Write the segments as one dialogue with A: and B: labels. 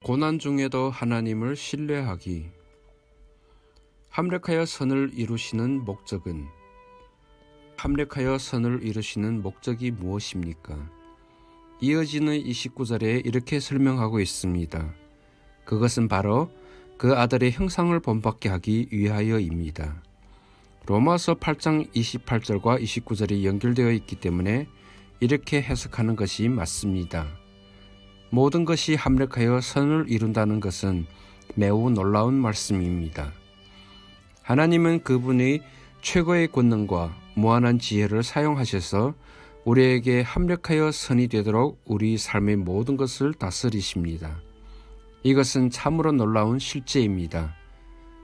A: 고난 중에도 하나님을 신뢰하기. 함락하여 선을 이루시는 목적은 목적이 무엇입니까? 이어지는 29절에 이렇게 설명하고 있습니다. 그것은 바로 그 아들의 형상을 본받게 하기 위하여입니다. 로마서 8장 28절과 29절이 연결되어 있기 때문에 이렇게 해석하는 것이 맞습니다. 모든 것이 함락하여 선을 이룬다는 것은 매우 놀라운 말씀입니다. 하나님은 그분의 최고의 권능과 무한한 지혜를 사용하셔서 우리에게 함락하여 선이 되도록 우리 삶의 모든 것을 다스리십니다. 이것은 참으로 놀라운 실제입니다.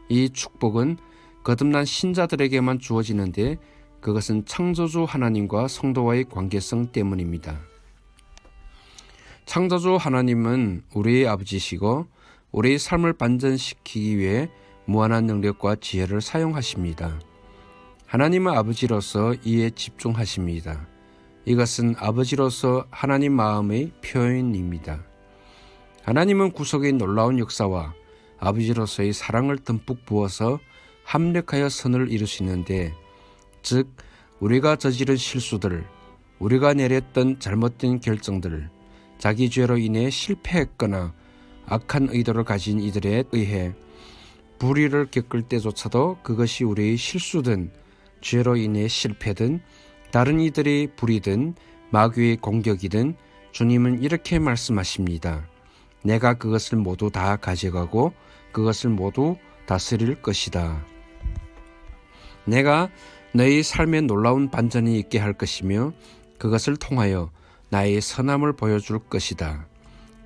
A: 이 축복은 거듭난 신자들에게만 주어지는데 그것은 창조주 하나님과 성도와의 관계성 때문입니다. 창조주 하나님은 우리의 아버지시고 우리의 삶을 반전시키기 위해 무한한 능력과 지혜를 사용하십니다. 하나님은 아버지로서 이에 집중하십니다. 이것은 아버지로서 하나님 마음의 표현입니다. 하나님은 구속의 놀라운 역사와 아버지로서의 사랑을 듬뿍 부어서 함락하여 선을 이루시는데, 즉 우리가 저지른 실수들, 우리가 내렸던 잘못된 결정들, 자기 죄로 인해 실패했거나 악한 의도를 가진 이들에 의해 불의를 겪을 때조차도 그것이 우리의 실수든 죄로 인해 실패든 다른 이들의 불의든 마귀의 공격이든 주님은 이렇게 말씀하십니다. 내가 그것을 모두 다 가져가고 그것을 모두 다스릴 것이다. 내가 너희 삶에 놀라운 반전이 있게 할 것이며 그것을 통하여 나의 선함을 보여줄 것이다.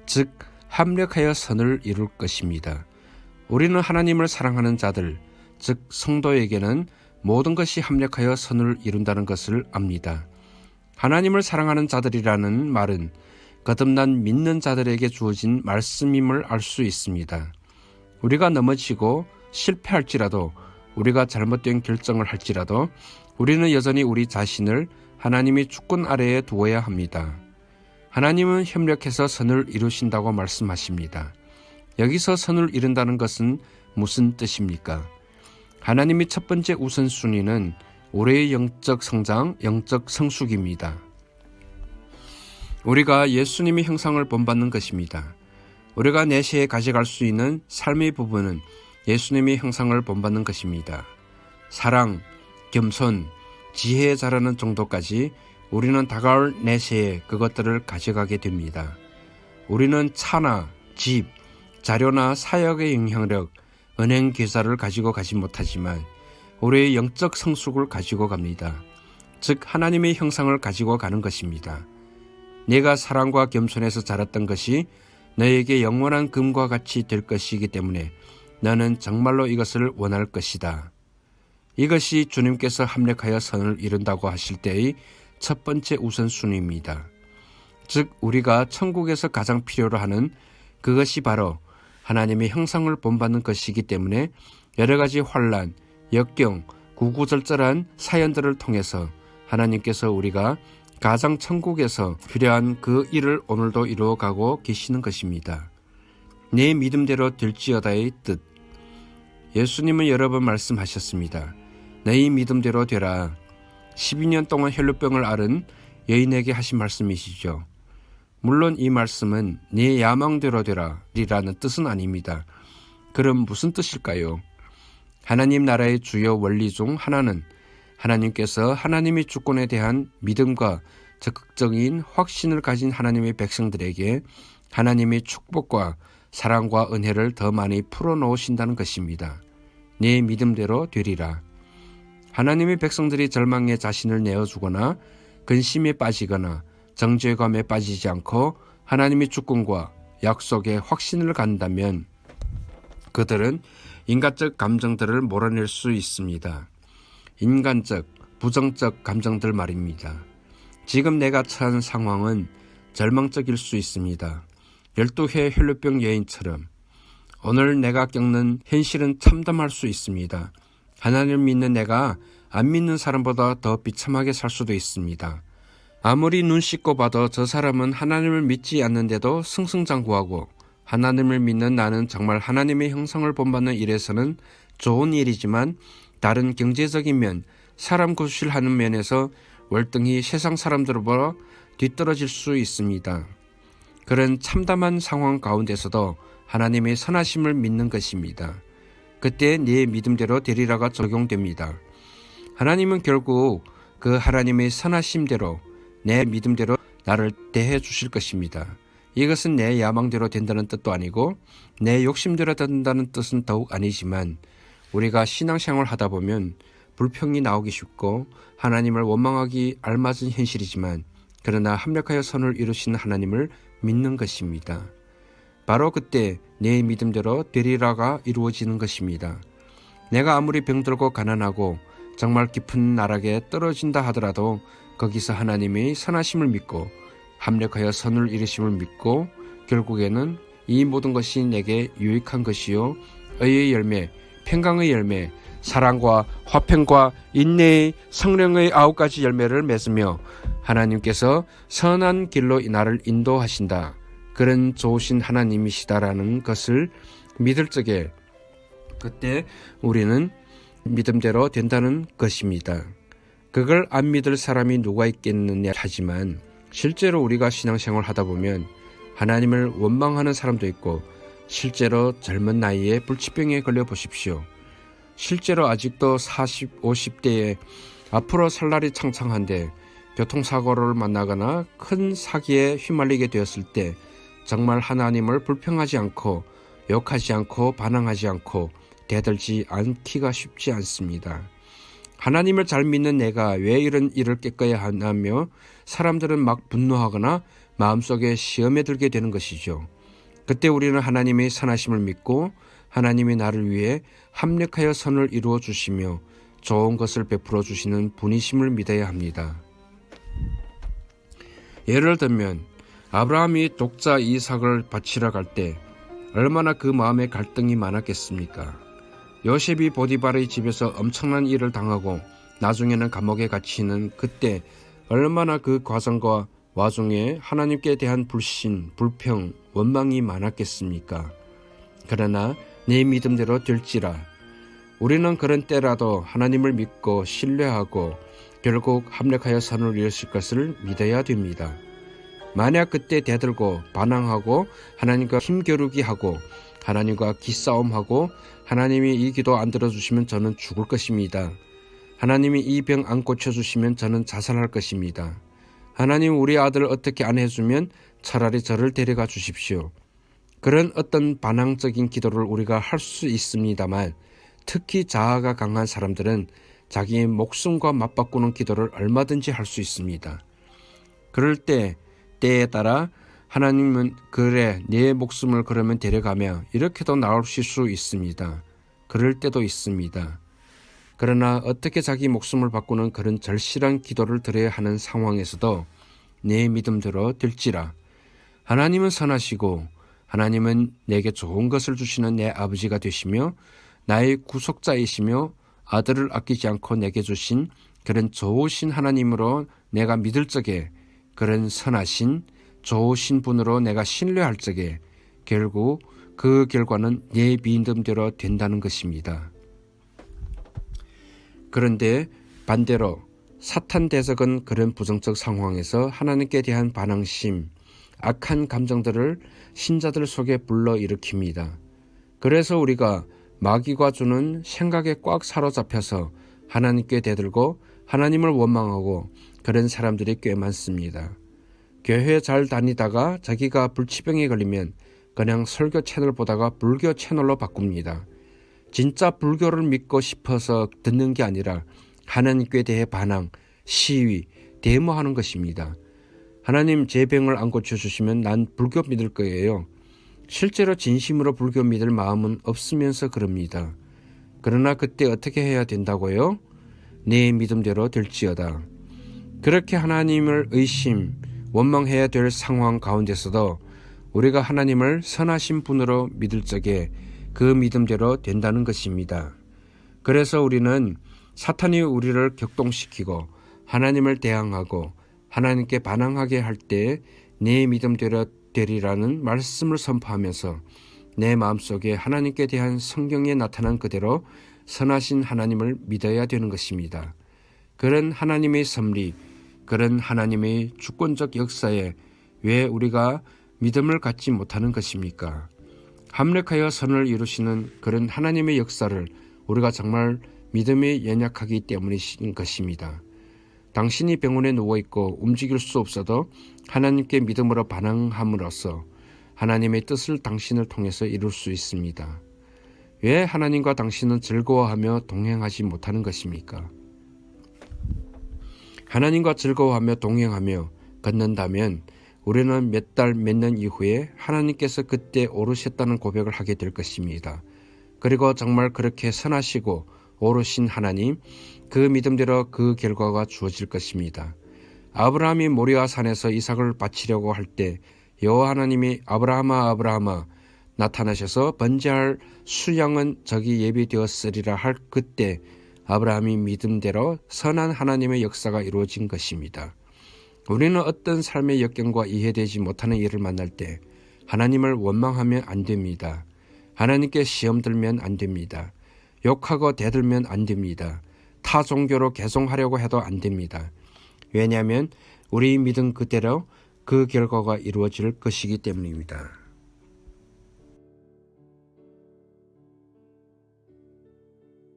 A: 즉 함락하여 선을 이룰 것입니다. 우리는 하나님을 사랑하는 자들, 즉 성도에게는 모든 것이 함락하여 선을 이룬다는 것을 압니다. 하나님을 사랑하는 자들이라는 말은 거듭난 믿는 자들에게 주어진 말씀임을 알 수 있습니다. 우리가 넘어지고 실패할지라도, 우리가 잘못된 결정을 할지라도 우리는 여전히 우리 자신을 하나님의 주권 아래에 두어야 합니다. 하나님은 협력해서 선을 이루신다고 말씀하십니다. 여기서 선을 이룬다는 것은 무슨 뜻입니까? 하나님의 첫 번째 우선순위는 우리의 영적 성장, 영적 성숙입니다. 우리가 예수님의 형상을 본받는 것입니다. 우리가 내세에 가져갈 수 있는 삶의 부분은 예수님의 형상을 본받는 것입니다. 사랑, 겸손, 지혜에 자라는 정도까지 우리는 다가올 내세에 그것들을 가져가게 됩니다. 우리는 차나 집, 자료나 사역의 영향력, 은행 계좌를 가지고 가지 못하지만 우리의 영적 성숙을 가지고 갑니다. 즉 하나님의 형상을 가지고 가는 것입니다. 내가 사랑과 겸손에서 자랐던 것이 너에게 영원한 금과 같이 될 것이기 때문에 너는 정말로 이것을 원할 것이다. 이것이 주님께서 함락하여 선을 이룬다고 하실 때의 첫 번째 우선순위입니다. 즉 우리가 천국에서 가장 필요로 하는 그것이 바로 하나님의 형상을 본받는 것이기 때문에 여러 가지 환난, 역경, 구구절절한 사연들을 통해서 하나님께서 우리가 가장 천국에서 필요한 그 일을 오늘도 이루어가고 계시는 것입니다. 내 믿음대로 될지어다의 뜻. 예수님은 여러 번 말씀하셨습니다. 너희 믿음대로 되라. 12년 동안 혈루병을 앓은 여인에게 하신 말씀이시죠. 물론 이 말씀은 네 야망대로 되라 라는 뜻은 아닙니다. 그럼 무슨 뜻일까요? 하나님 나라의 주요 원리 중 하나는 하나님께서 하나님의 주권에 대한 믿음과 적극적인 확신을 가진 하나님의 백성들에게 하나님의 축복과 사랑과 은혜를 더 많이 풀어놓으신다는 것입니다. 네 믿음대로 되리라. 하나님의 백성들이 절망에 자신을 내어주거나 근심에 빠지거나 정죄감에 빠지지 않고 하나님의 주권과 약속에 확신을 갖는다면 그들은 인간적 감정들을 몰아낼 수 있습니다. 인간적, 부정적 감정들 말입니다. 지금 내가 처한 상황은 절망적일 수 있습니다. 12회 혈루병 여인처럼 오늘 내가 겪는 현실은 참담할 수 있습니다. 하나님을 믿는 내가 안 믿는 사람보다 더 비참하게 살 수도 있습니다. 아무리 눈 씻고 봐도 저 사람은 하나님을 믿지 않는데도 승승장구하고 하나님을 믿는 나는 정말 하나님의 형상을 본받는 일에서는 좋은 일이지만 다른 경제적인 면, 사람 구실하는 면에서 월등히 세상 사람들보다 뒤떨어질 수 있습니다. 그런 참담한 상황 가운데서도 하나님의 선하심을 믿는 것입니다. 그때 네 믿음대로 되리라가 적용됩니다. 하나님은 결국 그 하나님의 선하심대로 내 믿음대로 나를 대해 주실 것입니다. 이것은 내 야망대로 된다는 뜻도 아니고 내 욕심대로 된다는 뜻은 더욱 아니지만 우리가 신앙생활을 하다 보면 불평이 나오기 쉽고 하나님을 원망하기 알맞은 현실이지만 그러나 합력하여 선을 이루시는 하나님을 믿는 것입니다. 바로 그때 내 믿음대로 되리라가 이루어지는 것입니다. 내가 아무리 병들고 가난하고 정말 깊은 나락에 떨어진다 하더라도 거기서 하나님의 선하심을 믿고 합력하여 선을 이루심을 믿고 결국에는 이 모든 것이 내게 유익한 것이요 의의 열매, 평강의 열매, 사랑과 화평과 인내의 성령의 9가지 열매를 맺으며 하나님께서 선한 길로 나를 인도하신다. 그런 좋으신 하나님이시다라는 것을 믿을 적에 그때 우리는 믿음대로 된다는 것입니다. 그걸 안 믿을 사람이 누가 있겠느냐 하지만 실제로 우리가 신앙생활을 하다 보면 하나님을 원망하는 사람도 있고 실제로 젊은 나이에 불치병에 걸려 보십시오. 실제로 아직도 40, 50대에 앞으로 살 날이 창창한데 교통사고를 만나거나 큰 사기에 휘말리게 되었을 때 정말 하나님을 불평하지 않고 욕하지 않고 반항하지 않고 대들지 않기가 쉽지 않습니다. 하나님을 잘 믿는 내가 왜 이런 일을 깨끗이 하냐며 사람들은 막 분노하거나 마음속에 시험에 들게 되는 것이죠. 그때 우리는 하나님의 선하심을 믿고 하나님이 나를 위해 합력하여 선을 이루어 주시며 좋은 것을 베풀어 주시는 분이심을 믿어야 합니다. 예를 들면 아브라함이 독자 이삭을 바치러 갈 때 얼마나 그 마음에 갈등이 많았겠습니까? 요셉이 보디발의 집에서 엄청난 일을 당하고 나중에는 감옥에 갇히는 그때 얼마나 그 과정과 와중에 하나님께 대한 불신, 불평, 원망이 많았겠습니까? 그러나 내 믿음대로 될지라. 우리는 그런 때라도 하나님을 믿고 신뢰하고 결국 합력하여 선을 이루실 것을 믿어야 됩니다. 만약 그때 대들고 반항하고 하나님과 힘겨루기 하고 하나님과 기싸움하고 하나님이 이 기도 안 들어주시면 저는 죽을 것입니다. 하나님이 이 병 안 고쳐주시면 저는 자살할 것입니다. 하나님 우리 아들 어떻게 안 해주면 차라리 저를 데려가 주십시오. 그런 어떤 반항적인 기도를 우리가 할 수 있습니다만 특히 자아가 강한 사람들은 자기의 목숨과 맞바꾸는 기도를 얼마든지 할 수 있습니다. 그럴 때에 따라 하나님은 그래 내 목숨을 그러면 데려가며 이렇게도 나오실 수 있습니다. 그럴 때도 있습니다. 그러나 어떻게 자기 목숨을 바꾸는 그런 절실한 기도를 드려야 하는 상황에서도 내 믿음대로 될지라. 하나님은 선하시고 하나님은 내게 좋은 것을 주시는 내 아버지가 되시며 나의 구속자이시며 아들을 아끼지 않고 내게 주신 그런 좋으신 하나님으로 내가 믿을 적에 그런 선하신 좋으신 분으로 내가 신뢰할 적에 결국 그 결과는 내 믿음대로 된다는 것입니다. 그런데 반대로 사탄 대적은 그런 부정적 상황에서 하나님께 대한 반항심, 악한 감정들을 신자들 속에 불러일으킵니다. 그래서 우리가 마귀가 주는 생각에 꽉 사로잡혀서 하나님께 대들고 하나님을 원망하고 그런 사람들이 꽤 많습니다. 교회 잘 다니다가 자기가 불치병에 걸리면 그냥 설교 채널 보다가 불교 채널로 바꿉니다. 진짜 불교를 믿고 싶어서 듣는 게 아니라 하나님께 대해 반항, 시위, 데모하는 것입니다. 하나님 제 병을 안 고쳐주시면 난 불교 믿을 거예요. 실제로 진심으로 불교 믿을 마음은 없으면서 그럽니다. 그러나 그때 어떻게 해야 된다고요? 내 믿음대로 될지어다. 그렇게 하나님을 의심, 원망해야 될 상황 가운데서도 우리가 하나님을 선하신 분으로 믿을 적에 그 믿음대로 된다는 것입니다. 그래서 우리는 사탄이 우리를 격동시키고 하나님을 대항하고 하나님께 반항하게 할 때 내 믿음대로 되리라는 말씀을 선포하면서 내 마음속에 하나님께 대한 성경에 나타난 그대로 선하신 하나님을 믿어야 되는 것입니다. 그런 하나님의 섭리, 그런 하나님의 주권적 역사에 왜 우리가 믿음을 갖지 못하는 것입니까? 합력하여 선을 이루시는 그런 하나님의 역사를 우리가 정말 믿음이 연약하기 때문인 것입니다. 당신이 병원에 누워있고 움직일 수 없어도 하나님께 믿음으로 반응함으로써 하나님의 뜻을 당신을 통해서 이룰 수 있습니다. 왜 하나님과 당신은 즐거워하며 동행하지 못하는 것입니까? 하나님과 즐거워하며 동행하며 걷는다면 우리는 몇 달, 몇 년 이후에 하나님께서 그때 오르셨다는 고백을 하게 될 것입니다. 그리고 정말 그렇게 선하시고 오르신 하나님, 그 믿음대로 그 결과가 주어질 것입니다. 아브라함이 모리아 산에서 이삭을 바치려고 할 때 여호와 하나님이 아브라함아 아브라함아 나타나셔서 번제할 수양은 저기 예비되었으리라 할 그때 아브라함이 믿음대로 선한 하나님의 역사가 이루어진 것입니다. 우리는 어떤 삶의 역경과 이해되지 못하는 일을 만날 때 하나님을 원망하면 안 됩니다. 하나님께 시험 들면 안 됩니다. 욕하고 대들면 안 됩니다. 타 종교로 개종하려고 해도 안 됩니다. 왜냐하면 우리 믿음 그대로 그 결과가 이루어질 것이기 때문입니다.